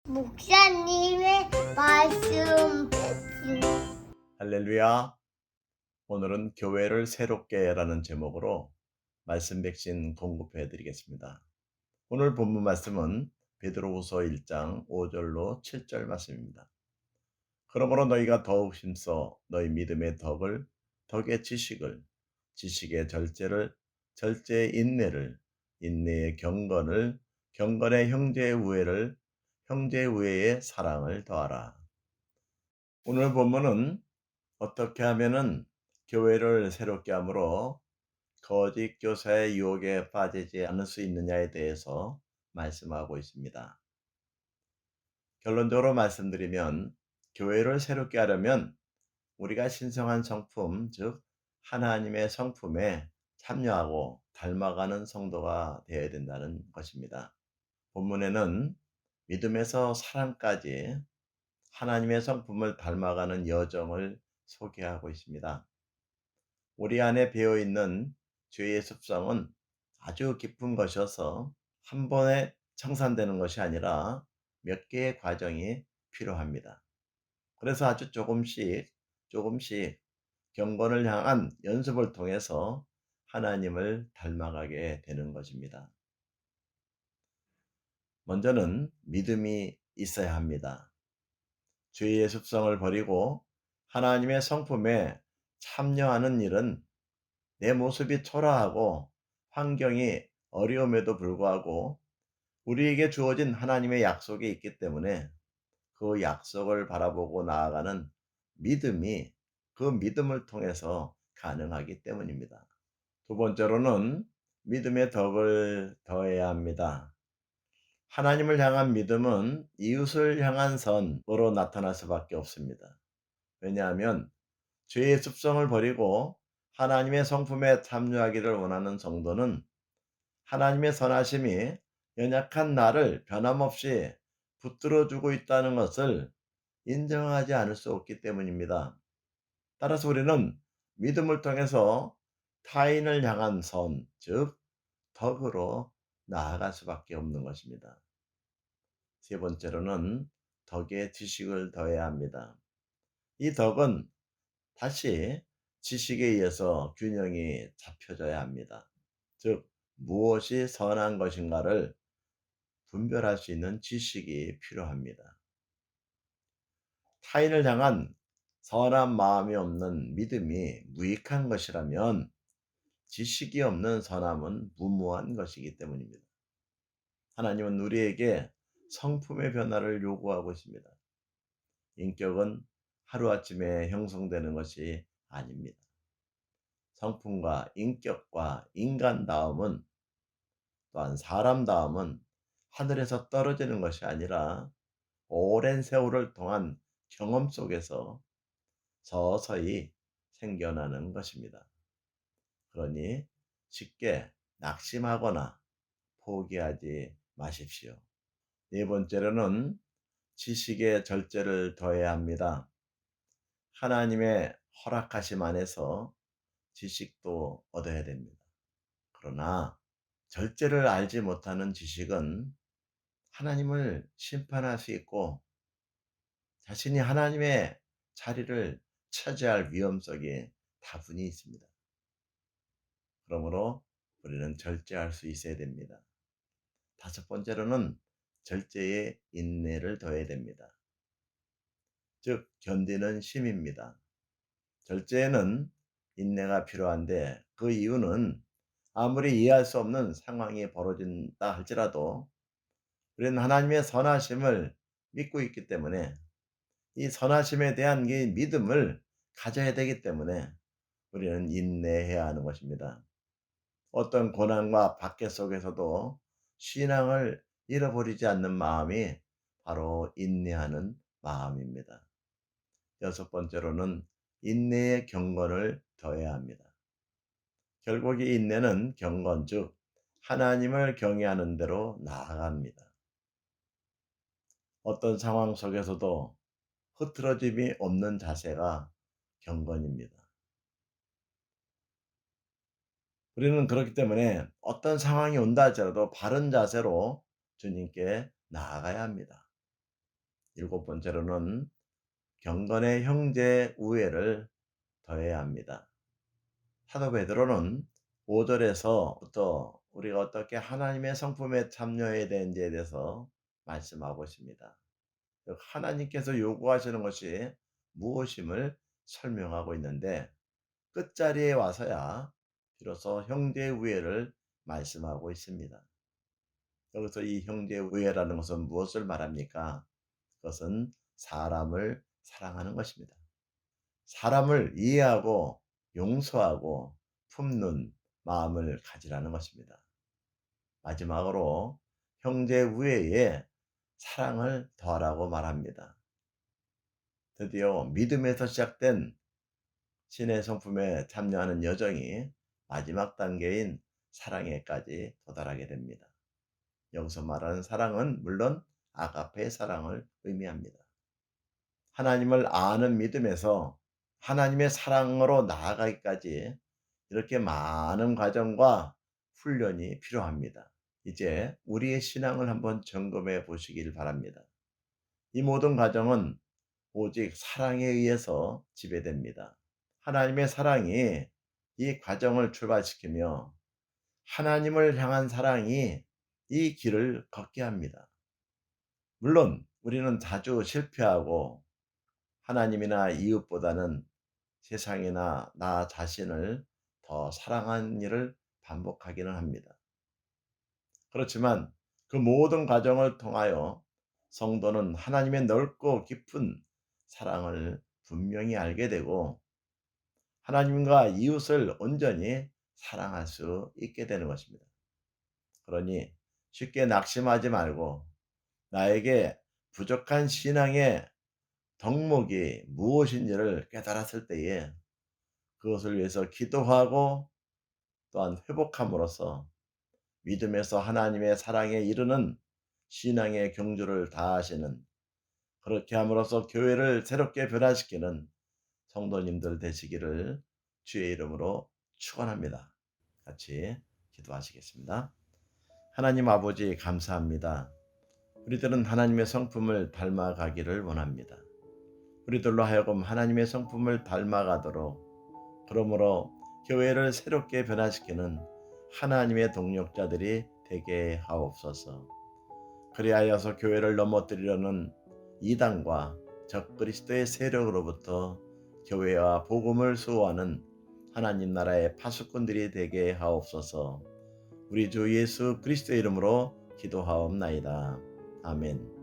목사님의 말씀 할렐루야. 오늘은 교회를 새롭게라는 제목으로 말씀 백신 공급해 드리겠습니다. 오늘 본문 말씀은 베드로후서 1장 5절로 7절 말씀입니다. 그러므로 너희가 더욱 힘써 너희 믿음의 덕을, 덕의 지식을, 지식의 절제를, 절제의 인내를, 인내의 경건을, 경건의 형제의 우애를, 형제의 우애의 사랑을 더하라. 오늘 본문은 어떻게 하면은 교회를 새롭게 함으로 거짓 교사의 유혹에 빠지지 않을 수 있느냐에 대해서 말씀하고 있습니다. 결론적으로 말씀드리면 교회를 새롭게 하려면 우리가 신성한 성품, 즉 하나님의 성품에 참여하고 닮아가는 성도가 되어야 된다는 것입니다. 본문에는 믿음에서 사랑까지 하나님의 성품을 닮아가는 여정을 소개하고 있습니다. 우리 안에 배어 있는 죄의 습성은 아주 깊은 것이어서 한 번에 청산되는 것이 아니라 몇 개의 과정이 필요합니다. 그래서 아주 조금씩 경건을 향한 연습을 통해서 하나님을 닮아가게 되는 것입니다. 먼저는 믿음이 있어야 합니다. 죄의 습성을 버리고 하나님의 성품에 참여하는 일은 내 모습이 초라하고 환경이 어려움에도 불구하고 우리에게 주어진 하나님의 약속이 있기 때문에 그 약속을 바라보고 나아가는 믿음이 그 믿음을 통해서 가능하기 때문입니다. 두 번째로는 믿음의 덕을 더해야 합니다. 하나님을 향한 믿음은 이웃을 향한 선으로 나타날 수밖에 없습니다. 왜냐하면 죄의 습성을 버리고 하나님의 성품에 참여하기를 원하는 성도는 하나님의 선하심이 연약한 나를 변함없이 붙들어주고 있다는 것을 인정하지 않을 수 없기 때문입니다. 따라서 우리는 믿음을 통해서 타인을 향한 선, 즉 덕으로 나아갈 수밖에 없는 것입니다. 세 번째로는 덕의 지식을 더해야 합니다. 이 덕은 다시 지식에 의해서 균형이 잡혀져야 합니다. 즉 무엇이 선한 것인가를 분별할 수 있는 지식이 필요합니다. 타인을 향한 선한 마음이 없는 믿음이 무익한 것이라면 지식이 없는 선함은 무모한 것이기 때문입니다. 하나님은 우리에게 성품의 변화를 요구하고 있습니다. 인격은 하루아침에 형성되는 것이 아닙니다. 성품과 인격과 인간다움은 또한 사람다움은 하늘에서 떨어지는 것이 아니라 오랜 세월을 통한 경험 속에서 서서히 생겨나는 것입니다. 그러니 쉽게 낙심하거나 포기하지 마십시오. 네 번째로는 지식의 절제를 더해야 합니다. 하나님의 허락하심 안에서 지식도 얻어야 됩니다. 그러나 절제를 알지 못하는 지식은 하나님을 심판할 수 있고 자신이 하나님의 자리를 차지할 위험성이 다분히 있습니다. 그러므로 우리는 절제할 수 있어야 됩니다. 다섯 번째로는 절제의 인내를 더해야 됩니다. 즉 견디는 힘입니다. 절제에는 인내가 필요한데 그 이유는 아무리 이해할 수 없는 상황이 벌어진다 할지라도 우리는 하나님의 선하심을 믿고 있기 때문에 이 선하심에 대한 이 믿음을 가져야 되기 때문에 우리는 인내해야 하는 것입니다. 어떤 고난과 박해 속에서도 신앙을 잃어버리지 않는 마음이 바로 인내하는 마음입니다. 여섯 번째로는 인내의 경건을 더해야 합니다. 결국 이 인내는 경건, 즉 하나님을 경외하는 대로 나아갑니다. 어떤 상황 속에서도 흐트러짐이 없는 자세가 경건입니다. 우리는 그렇기 때문에 어떤 상황이 온다 할지라도 바른 자세로 주님께 나아가야 합니다. 7번째로는 경건의 형제 우애를 더해야 합니다. 사도 베드로는 5절에서부터 우리가 어떻게 하나님의 성품에 참여해야 되는지에 대해서 말씀하고 있습니다. 하나님께서 요구하시는 것이 무엇임을 설명하고 있는데 끝자리에 와서야 비로소 형제 우애를 말씀하고 있습니다. 여기서 이 형제 우애라는 것은 무엇을 말합니까? 그것은 사람을 사랑하는 것입니다. 사람을 이해하고 용서하고 품는 마음을 가지라는 것입니다. 마지막으로 형제 우애에 사랑을 더하라고 말합니다. 드디어 믿음에서 시작된 신의 성품에 참여하는 여정이 마지막 단계인 사랑에까지 도달하게 됩니다. 여기서 말하는 사랑은 물론 아가페의 사랑을 의미합니다. 하나님을 아는 믿음에서 하나님의 사랑으로 나아가기까지 이렇게 많은 과정과 훈련이 필요합니다. 이제 우리의 신앙을 한번 점검해 보시길 바랍니다. 이 모든 과정은 오직 사랑에 의해서 지배됩니다. 하나님의 사랑이 이 과정을 출발시키며 하나님을 향한 사랑이 이 길을 걷게 합니다. 물론 우리는 자주 실패하고 하나님이나 이웃보다는 세상이나 나 자신을 더 사랑하는 일을 반복하기는 합니다. 그렇지만 그 모든 과정을 통하여 성도는 하나님의 넓고 깊은 사랑을 분명히 알게 되고 하나님과 이웃을 온전히 사랑할 수 있게 되는 것입니다. 그러니 쉽게 낙심하지 말고 나에게 부족한 신앙의 덕목이 무엇인지를 깨달았을 때에 그것을 위해서 기도하고 또한 회복함으로써 믿음에서 하나님의 사랑에 이르는 신앙의 경주를 다하시는, 그렇게 함으로써 교회를 새롭게 변화시키는 성도님들 되시기를 주의 이름으로 축원합니다. 같이 기도하시겠습니다. 하나님 아버지 감사합니다. 우리들은 하나님의 성품을 닮아가기를 원합니다. 우리들로 하여금 하나님의 성품을 닮아가도록, 그러므로 교회를 새롭게 변화시키는 하나님의 동력자들이 되게 하옵소서. 그리하여서 교회를 넘어뜨리려는 이단과 적그리스도의 세력으로부터 교회와 복음을 수호하는 하나님 나라의 파수꾼들이 되게 하옵소서. 우리 주 예수 그리스도의 이름으로 기도하옵나이다. 아멘.